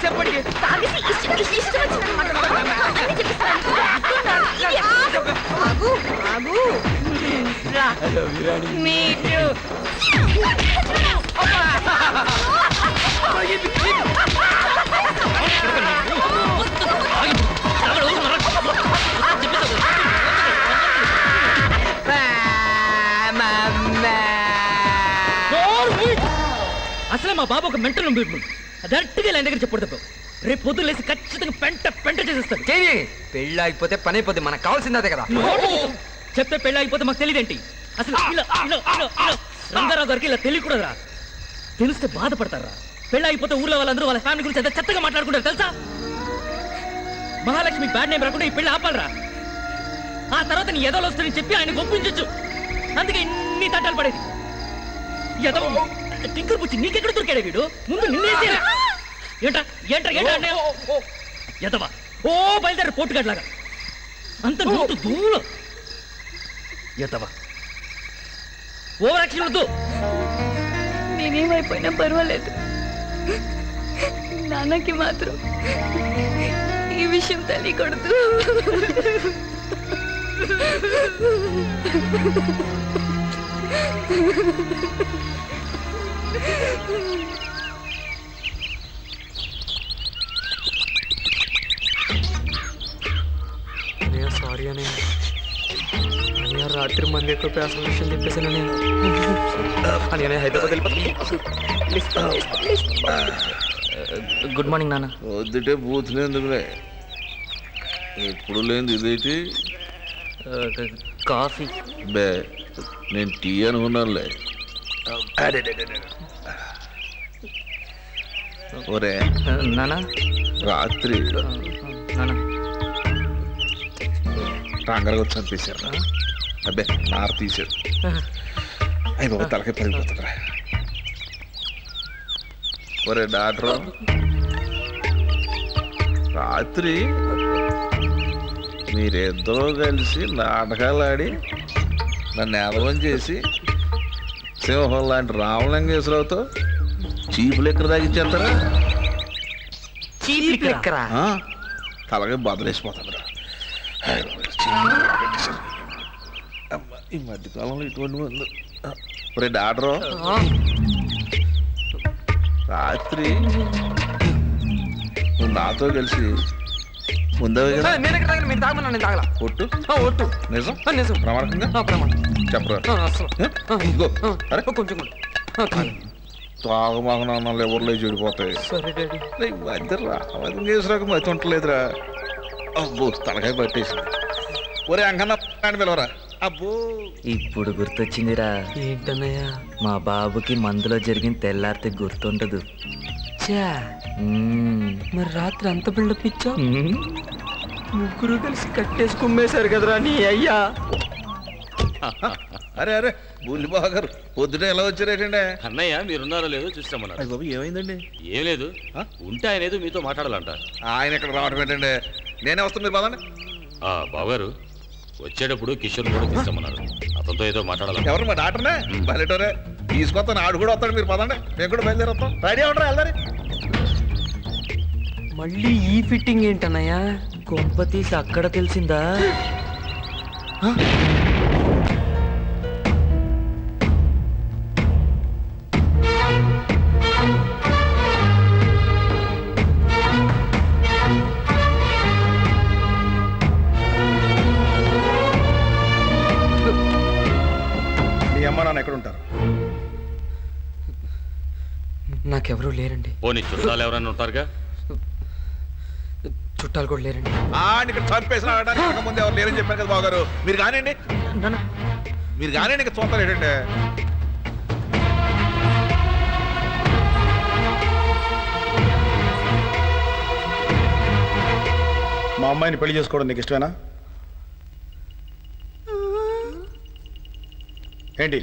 చెప్పండి. అసలే మా బాబు ఒక మెంటల్ డైరెక్ట్గా ఆయన దగ్గర చెప్పకూడదు. రేపు పొద్దున్న లేసి ఖచ్చితంగా పెంట చేసేస్తాడు. పెళ్ళి అయిపోతే పని అయిపోతే మనకు కావాల్సింది అదే కదా. చెప్తే పెళ్ళి అయిపోతే మాకు తెలియదేంటి? అసలు రంగారావు గారికి ఇలా తెలియకూడదురా. తెలిస్తే బాధపడతారా? పెళ్ళి అయిపోతే ఊర్లో వాళ్ళందరూ వాళ్ళ ఫ్యామిలీ గురించి ఎంత చెత్తగా మాట్లాడుకుంటారు తెలుసా? మహాలక్ష్మి బ్యాడ్ నేమ్ రాకుండా ఈ పెళ్ళి ఆపాలరా. ఆ తర్వాత నీ ఎదలు వస్తుందని చెప్పి ఆయన ఒప్పించచ్చు. అందుకే ఇన్ని తట్టాలు పడేది. ఎదవ టింకర్ పుచ్చి నీకెక్కడ దొరికాడే వీడు? ముందు నిన్నేసి ఏంటా ఎదవా ఓ బయలుదేర పోటుగాడ్లాగా అంత నోటు దూరం ఎదవా ఓవర్ యాక్షన్ వద్దు. నేనేమైపోయినా పర్వాలేదు, నాన్నకి మాత్రం ఈ విషయం తెలియకూడదు. సారీ అని రాత్రి మంది ఎక్కువ పేసల విషయం చెప్పేసాను. నేను హైదరాబాద్ వెళ్ళిపోతాను. గుడ్ మార్నింగ్ నాన్న. వద్దుటే బూతులే ఎందుకులే, ఎప్పుడు లేదు ఇదేంటి? కాఫీ బే నేను టీ అనుకున్నానులే. ఒరే నానా రాత్రి నానా రంగరగా వచ్చి చంపేశారు. అబ్బే నార తీశారు. అయ్యి బాబు తలకే పడిపోతుందిరా. ఒరే డాక్టర్ రాత్రి మీరిద్దరూ కలిసి నాటకాలు ఆడి నన్ను ఎదవం చేసి సింహం లాంటి రామలింగేశ్వరరావుతో చీపులు ఎక్కడ తాగించేస్తారా? తలకే బదలేసిపోతుందిరా. ఈ మధ్యకాలంలో ఇటువంటి మంది. ఒరే డాక్టరు రాత్రి నువ్వు నాతో కలిసి ముందవే కదా. మీరు తాగమన్నా నేను తాగలా. ఒట్టు ఒట్టు నిజం నిజం ప్రమాణకంగా ప్రమాణం చెప్పరా? అసలు అరే కొంచెం తాగమాగన ఎవరిలో చెడిపోతాయి. సరే డాడీ. మధ్య రామలింగేశ్వరకు మతి ఉంటలేదురా. అబ్బో తలకాయ పట్టేసింది. ఒరే అంకన్న పిలవరా. అబ్బో ఇప్పుడు గుర్తొచ్చిందిరా. ఏంటన్నయ్యా? మా బాబుకి మందులో జరిగిన తెల్లారితే గుర్తుండదు. మరి రాత్రి అంత బిల్డప్ ఇచ్చా? ముగ్గురు కలిసి కట్టేసి కుమ్మేశారు కదరా నీ అయ్యా. అరే అరే బుల్లిబాబు గారు పొద్దున ఎలా వచ్చారేటండి? అన్నయ్య మీరున్నారో లేదో చూస్తామన్నారు. బాబు ఏమైందండి? ఏం లేదు, ఉంటే ఆయన ఏదో మీతో మాట్లాడాలంట. ఆయన ఇక్కడ రావడం ఏంటండి? నేనే వస్తాను, మీరు పదండి. బావగారు వచ్చేటప్పుడు కిషోర్ కూడా తీస్తామన్నారు. అతనితో ఏదో మాట్లాడాలి. ఎవరు మా డాక్టర్నే? బయటరే తీసుకొస్తాను, ఆడు కూడా వస్తాడు. మీరు పదండి, మేము కూడా బయలుదేరొస్తాం. రెడీ అవ్వడం వెళ్దారి. మళ్ళీ ఈ ఫిట్టింగ్ ఏంటన్నయ్యా? కొంప తీసి అక్కడ తెలిసిందా? మీ అమ్మ నాన్న ఎక్కడ ఉంటారు? నాకెవరూ లేరండి. పోనీ చుట్టాలు ఎవరైనా ఉంటారుగా? చుట్టాలు కూడా లేరండి. ఇక్కడ చంపేసిన ముందు ఎవరు లేరని చెప్పాను కదా బావగారు. మీరు కానివ్వండి, మీరు కానివ్వండి. ఇంకా చూస్తారు ఏంటంటే మా అమ్మాయిని పెళ్లి చేసుకోవడం నీకు ఇష్టమేనా? ఏంటి?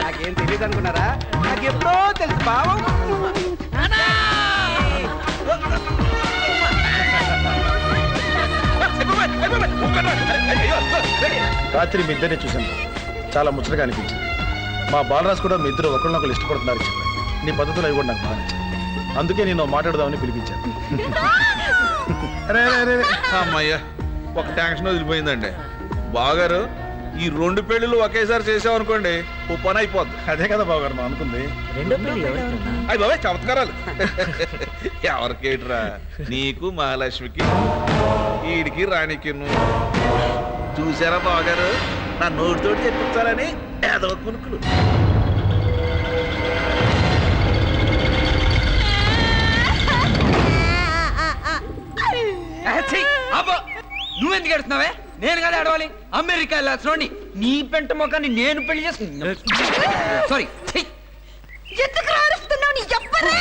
నాకేం తెలియదు అనుకున్నారా? నాకు ఎప్పుడో తెలుసు బావ. రాత్రి మీ ఇద్దరిని చూశాను చాలా ముచ్చటగా అనిపించింది. మా బాలరాజు కూడా మీ ఇద్దరు ఒకరినొకరు ఇష్టపడుతున్నారు చెప్పాడు. నీ పద్ధతులు అవి కూడా నాకు బాగా నచ్చాయి. అందుకే నేను మాట్లాడదామని పిలిపించాను. అమ్మయ్యా, ఒక టెన్షన్ వదిలిపోయిందండి. బాగారు ఈ 2 పెళ్లిళ్ళు ఒకేసారి చేసామనుకోండి ఓ పని అయిపోద్ది. అదే కదా బావగారు మా అనుకుంది. రెండో పెళ్లి ఎవరికన్నా? అయ్యి బాబాయ్ చమత్కారాలు. ఎవరికేట్రా? నీకు మహాలక్ష్మికి, ఈడికి రాణికి. చూసారా బాగారు, నా నోటితోటి చెప్పించాలని ఏదో కునుకులు. నువ్వెందుకు ఏడుస్తున్నావే? నేను కదా అడవాలి. అమెరికా వెళ్ళాల్సిన నీ పెంట మొఖాన్ని నేను పెళ్లి చేసుకున్నా. సారీ. ఎందుకు అరుస్తున్నావు? నీ చెప్పరే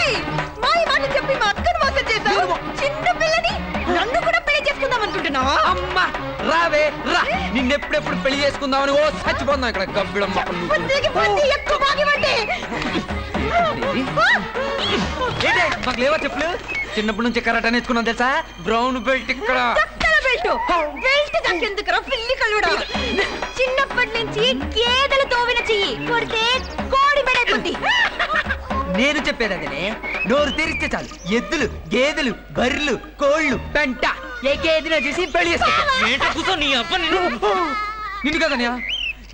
మాయ మాట చెప్పి మా అక్కను మోసం చేశావు. చిన్న పిల్లని నన్ను కూడా పెళ్లి చేసుకుందాం అనుకుంటున్నావా? అమ్మా రావే రా, నిన్నెప్పుడెప్పుడు పెళ్లి చేసుకుందామని ఓ చచ్చిపోతున్నావు ఇక్కడ గబ్బిడం. బుద్ధికి బుద్ధి ఎక్కువ బాగివ్వండి. ఏంటే మాకు లేవా చెప్పులు? చిన్నప్పటి నుంచి కరాటా నేర్చుకున్నాం తెలుసా? బ్రౌన్ బెల్ట్ ఇక్కడ. చక్కల బెల్ట్ బెల్ట్ దక్కేందుకురా పిల్లి కలుడా. చిన్నప్పటి నుంచి గేదెలు తోవిన చెయ్యి కొడితే కోడి మెడైపోద్ది. నేను చెప్పేది అదేనే, నోరు తెరిస్తే చాలు ఎద్దులు, గేదెలు, బర్రెలు, కోళ్ళు, పెంట ఏ గేదెనా చేసి పెళ్లి చేసుకుంటా. ఏంటో కూర్చో నీ అబ్బ నిన్ను కదనయా,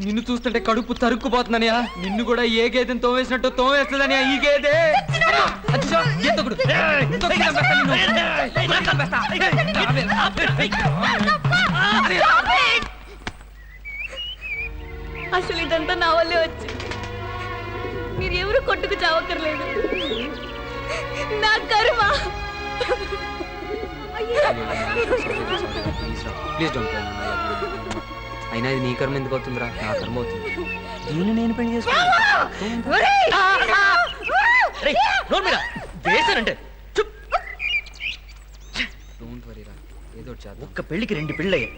నిన్ను చూస్తుంటే కడుపు తరుక్కుపోతుందనయా. నిన్ను కూడా ఏ గేదెని తోవేసినట్టు తోవేస్తుందనయా ఈ గేదె. అసలు ఇదంతా నా వల్లే వచ్చి. మీరు ఎవరు కొట్టుకు చావక్కర్లేదు. నా కర్మ. Please don't play. అయినా ఇది నీ కర్మ ఎందుకు అవుతుందిరా? నా కర్మ అవుతుంది. దీన్ని నేను పెళ్లి చేసుకున్నాను. వేసానంటే చుప్. డోంట్ వరీ రా, ఏదో ఒకటి చేద్దాం. ఒక్క పెళ్లికి 2 పెళ్ళయ్యాయి.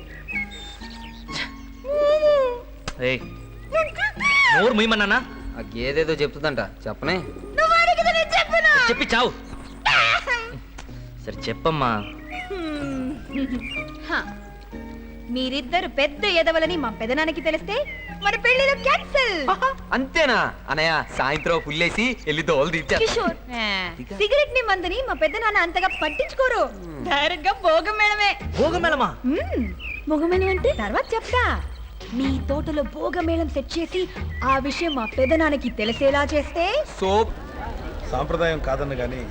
నోరు ముయ్యమన్నానా? ఆ గేదేదో చెప్తుందంట, చెప్పనే. చెప్పి చావు. సరే చెప్పమ్మా. మీరిద్దరు పెద్ద ఎదవలని మా పెదనాన్నకి తెలిస్తే మన పెళ్లిలో క్యాన్సిల్. అంతేనా అనయ్య? సాయంత్రం పుల్లేసి వెళ్ళి దోలు తీర్చా. కిషోర్, సిగరెట్ ని మందని మా పెద్దనాన్న అంతగా పట్టించుకోరు. డైరెక్ట్ గా భోగం మేళమే. భోగమేళమా? భోగమేళం అంటే తర్వాత చెప్తా. మీ తోటలో భోగమేళం సెట్ చేసి ఆ విషయం మా పెదనాన్నకి తెలిసేలా చేస్తే సోప్ సాంప్రదాయం కాదన్న కానీ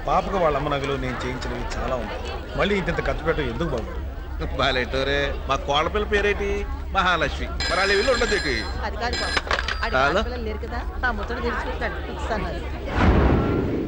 పాపకు వాళ్ళ అమ్మ నగలు నేను చేయించినవి చాలా ఉన్నాయి. మళ్ళీ ఇంత ఖర్చు పెట్టడం ఎందుకు బాబు? బాలేటోరే, మా కోళ్ళపిల్ల పేరేటి? మహాలక్ష్మి. మరి వాళ్ళ వీళ్ళు ఉండదు. అది కాదు బాబు, లేరు కదా, ఆ ముచ్చట తెలుసుకుంటాడు.